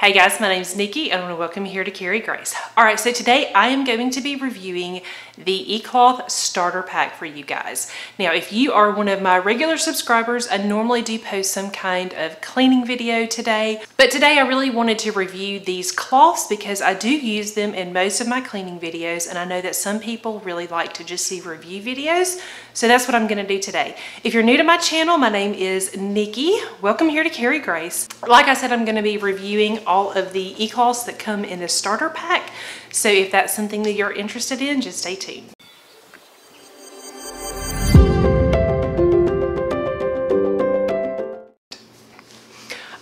Hey guys, my name is Nikki and I want to welcome you here to Carry Grace. Alright, so today I am going to be reviewing the eCloth starter pack for you guys. Now, if you are one of my regular subscribers, I normally do post some kind of cleaning video today, but today I really wanted to review these cloths because I do use them in most of my cleaning videos, and I know that some people really like to just see review videos, so that's what I'm going to do today. If you're new to my channel, my name is Nikki. Welcome here to Carry Grace. Like I said, I'm going to be reviewing all of the eCloths that come in the starter pack. So if that's something that you're interested in, just stay tuned.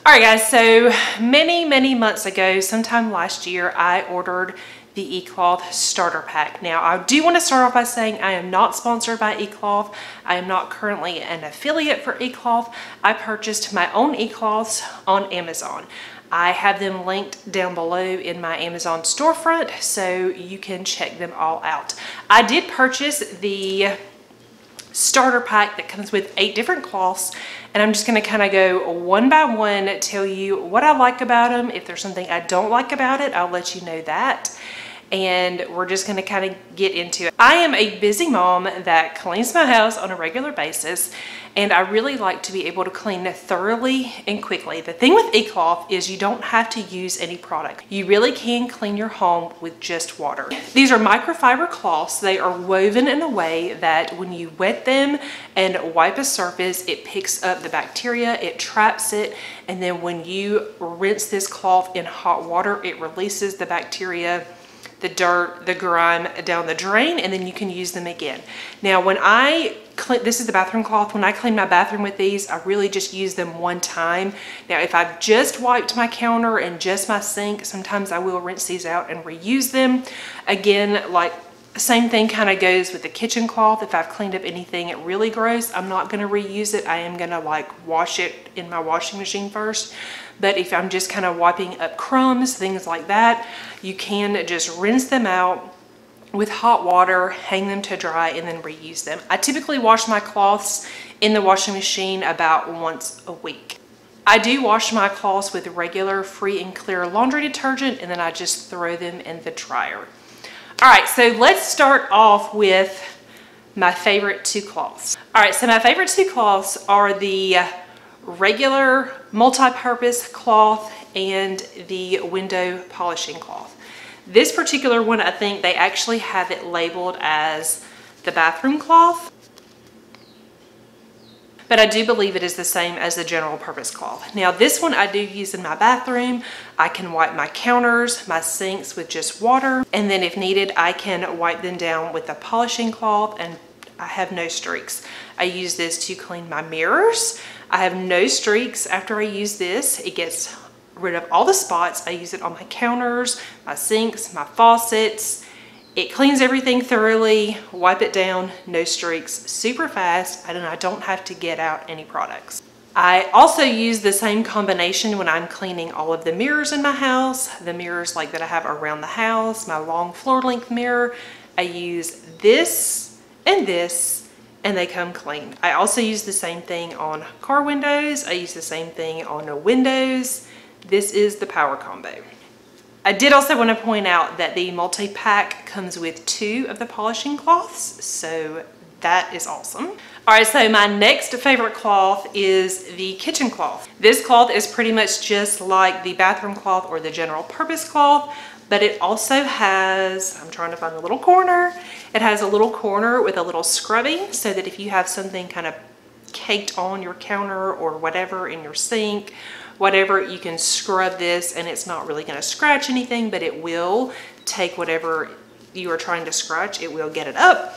Alright guys, so many months ago, sometime last year, I ordered the eCloth starter pack. Now, I do want to start off by saying I am not sponsored by eCloth. I am not currently an affiliate for eCloth. I purchased my own eCloths on Amazon. I have them linked down below in my Amazon storefront, so you can check them all out. I did purchase the starter pack that comes with 8 different cloths, and I'm just going to kind of go one by one, tell you what I like about them. If there's something I don't like about it, I'll let you know that. And we're just going to kind of get into it. I am a busy mom that cleans my house on a regular basis, and I really like to be able to clean thoroughly and quickly. The thing with eCloth is you don't have to use any product. You really can clean your home with just water. These are microfiber cloths. They are woven in a way that when you wet them and wipe a surface, it picks up the bacteria, it traps it, and then when you rinse this cloth in hot water, it releases the bacteria, the dirt, the grime down the drain, and then you can use them again. Now, when I clean, this is the bathroom cloth. When I clean my bathroom with these, I really just use them one time. Now, if I've just wiped my counter and just my sink, sometimes I will rinse these out and reuse them. Again, like same thing kind of goes with the kitchen cloth. If I've cleaned up anything really gross, I'm not going to reuse it. I am going to like wash it in my washing machine first. But if I'm just kind of wiping up crumbs, things like that, you can just rinse them out with hot water, hang them to dry, and then reuse them. I typically wash my cloths in the washing machine about once a week. I do wash my cloths with regular free and clear laundry detergent, and then I just throw them in the dryer. All right, so let's start off with my favorite 2 cloths. All right, so my favorite 2 cloths are the regular multi-purpose cloth and the window polishing cloth. This particular one, I think they actually have it labeled as the bathroom cloth, but I do believe it is the same as the general purpose cloth. Now, this one I do use in my bathroom. I can wipe my counters, my sinks with just water, and then if needed, I can wipe them down with a polishing cloth, and I have no streaks. I use this to clean my mirrors. I have no streaks after I use this. It gets rid of all the spots. I use it on my counters, my sinks, my faucets. It cleans everything thoroughly, wipe it down, no streaks, super fast, and I don't have to get out any products. I also use the same combination when I'm cleaning all of the mirrors in my house, the mirrors like that I have around the house, my long floor length mirror. I use this, and they come clean. I also use the same thing on car windows. I use the same thing on the windows. This is the power combo. I did also want to point out that the multi-pack comes with 2 of the polishing cloths, so that is awesome. All right, so my next favorite cloth is the kitchen cloth. This cloth is pretty much just like the bathroom cloth or the general purpose cloth, but it also has, I'm trying to find the little corner, it has a little corner with a little scrubbing so that if you have something kind of caked on your counter or whatever in your sink, whatever, you can scrub this and it's not really going to scratch anything, but it will take whatever you are trying to scratch, it will get it up.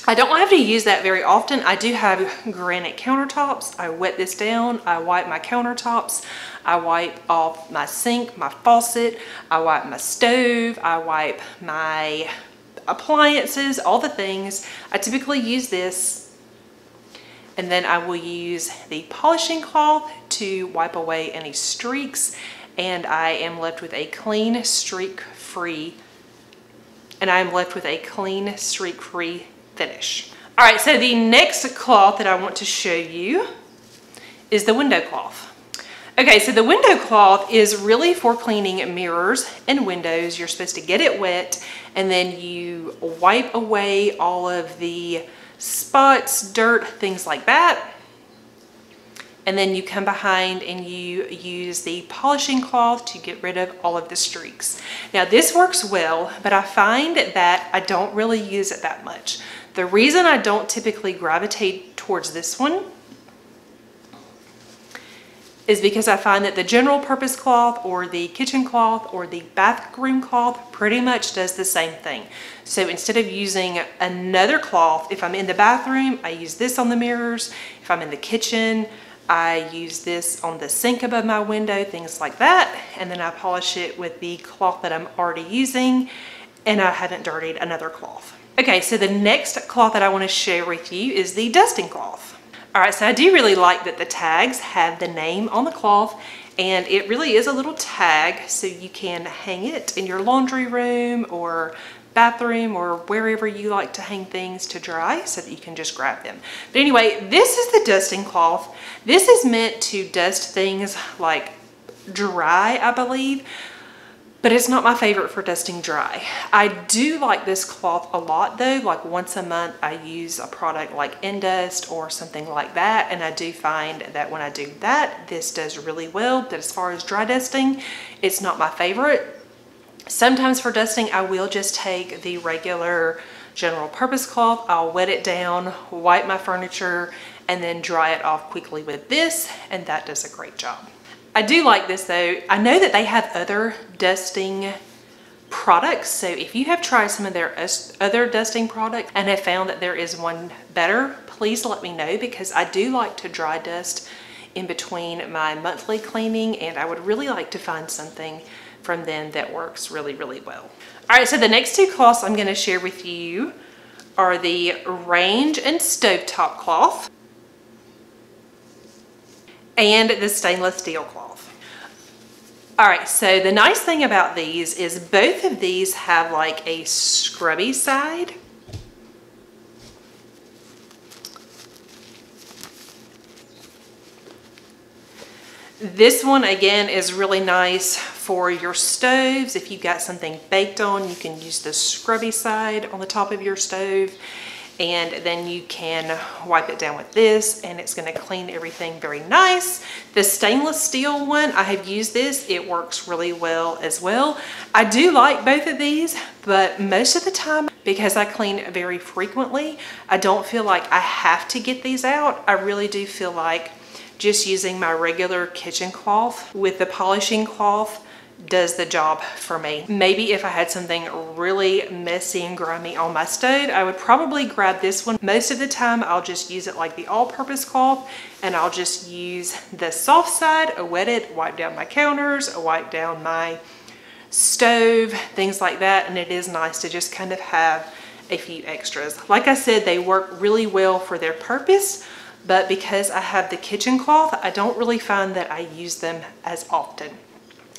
I don't have to use that very often. I do have granite countertops. I wet this down, I wipe my countertops, I wipe off my sink, my faucet, I wipe my stove, I wipe my appliances, all the things. I typically use this, and then I will use the polishing cloth to wipe away any streaks, and I am left with a clean streak-free finish. All right, so the next cloth that I want to show you is the window cloth. Okay, so the window cloth is really for cleaning mirrors and windows. You're supposed to get it wet and then you wipe away all of the spots, dirt, things like that. And then you come behind and you use the polishing cloth to get rid of all of the streaks. Now this works well, but I find that I don't really use it that much. The reason I don't typically gravitate towards this one is because I find that the general purpose cloth or the kitchen cloth or the bathroom cloth pretty much does the same thing. So instead of using another cloth, if I'm in the bathroom, I use this on the mirrors. If I'm in the kitchen, I use this on the sink above my window, things like that. And then I polish it with the cloth that I'm already using and I haven't dirtied another cloth. Okay, so the next cloth that I want to share with you is the dusting cloth. All right, so I do really like that the tags have the name on the cloth and it really is a little tag so you can hang it in your laundry room or bathroom or wherever you like to hang things to dry so that you can just grab them. But anyway, this is the dusting cloth. This is meant to dust things like dry, I believe, but it's not my favorite for dusting dry. I do like this cloth a lot though. Like once a month I use a product like Indust or something like that, and I do find that when I do that, this does really well. But as far as dry dusting, it's not my favorite. Sometimes for dusting, I will just take the regular general purpose cloth. I'll wet it down, wipe my furniture, and then dry it off quickly with this, and that does a great job. I do like this though. I know that they have other dusting products, so if you have tried some of their other dusting products and have found that there is one better, please let me know, because I do like to dry dust in between my monthly cleaning and I would really like to find something from them that works really, really well. All right, so the next two cloths I'm going to share with you are the Range and Stovetop cloth and the stainless steel cloth. All right, so the nice thing about these is both of these have like a scrubby side. This one again is really nice for your stoves. If you've got something baked on, you can use the scrubby side on the top of your stove, and then you can wipe it down with this and it's going to clean everything very nice. The stainless steel one, I have used this. It works really well as well. I do like both of these, but most of the time, because I clean very frequently, I don't feel like I have to get these out. I really do feel like just using my regular kitchen cloth with the polishing cloth does the job for me. Maybe if I had something really messy and grimy on my stove, I would probably grab this one. Most of the time, I'll just use it like the all-purpose cloth, and I'll just use the soft side, wet it, wipe down my counters, wipe down my stove, things like that, and it is nice to just kind of have a few extras. Like I said, they work really well for their purpose, but because I have the kitchen cloth, I don't really find that I use them as often.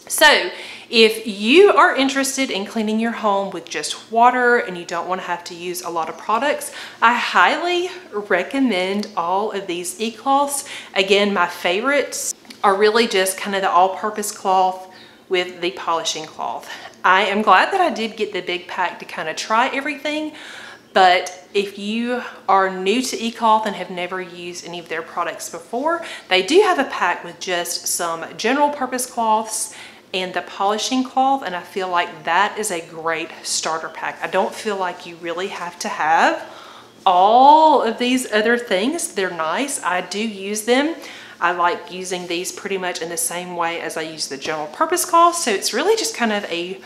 So if you are interested in cleaning your home with just water and you don't want to have to use a lot of products, I highly recommend all of these e-cloths. Again, my favorites are really just kind of the all-purpose cloth with the polishing cloth. I am glad that I did get the big pack to kind of try everything, but if you are new to e-cloth and have never used any of their products before, they do have a pack with just some general purpose cloths and the polishing cloth, and I feel like that is a great starter pack. I don't feel like you really have to have all of these other things. They're nice. I do use them. I like using these pretty much in the same way as I use the general purpose cloth, so it's really just kind of a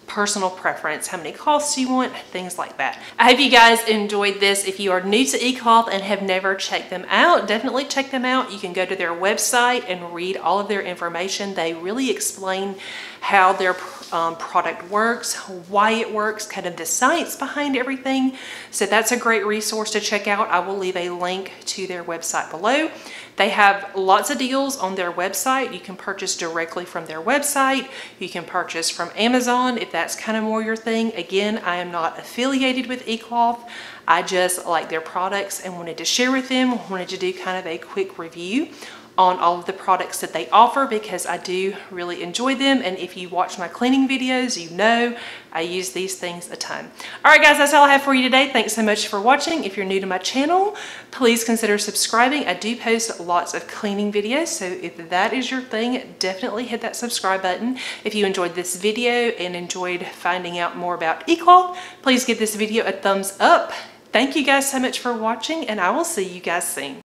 personal preference, how many cloths you want, things like that. I hope you guys enjoyed this. If you are new to e-cloth and have never checked them out, definitely check them out. You can go to their website and read all of their information. They really explain how their product works, why it works, kind of the science behind everything. So that's a great resource to check out. I will leave a link to their website below. They have lots of deals on their website. You can purchase directly from their website. You can purchase from Amazon if that's kind of more your thing. Again, I am not affiliated with e-cloth. I just like their products and wanted to share with them, wanted to do kind of a quick review on all of the products that they offer because I do really enjoy them. And if you watch my cleaning videos, you know I use these things a ton. All right, guys, that's all I have for you today. Thanks so much for watching. If you're new to my channel, please consider subscribing. I do post lots of cleaning videos, so if that is your thing, definitely hit that subscribe button. If you enjoyed this video and enjoyed finding out more about eCloth, please give this video a thumbs up. Thank you guys so much for watching, and I will see you guys soon.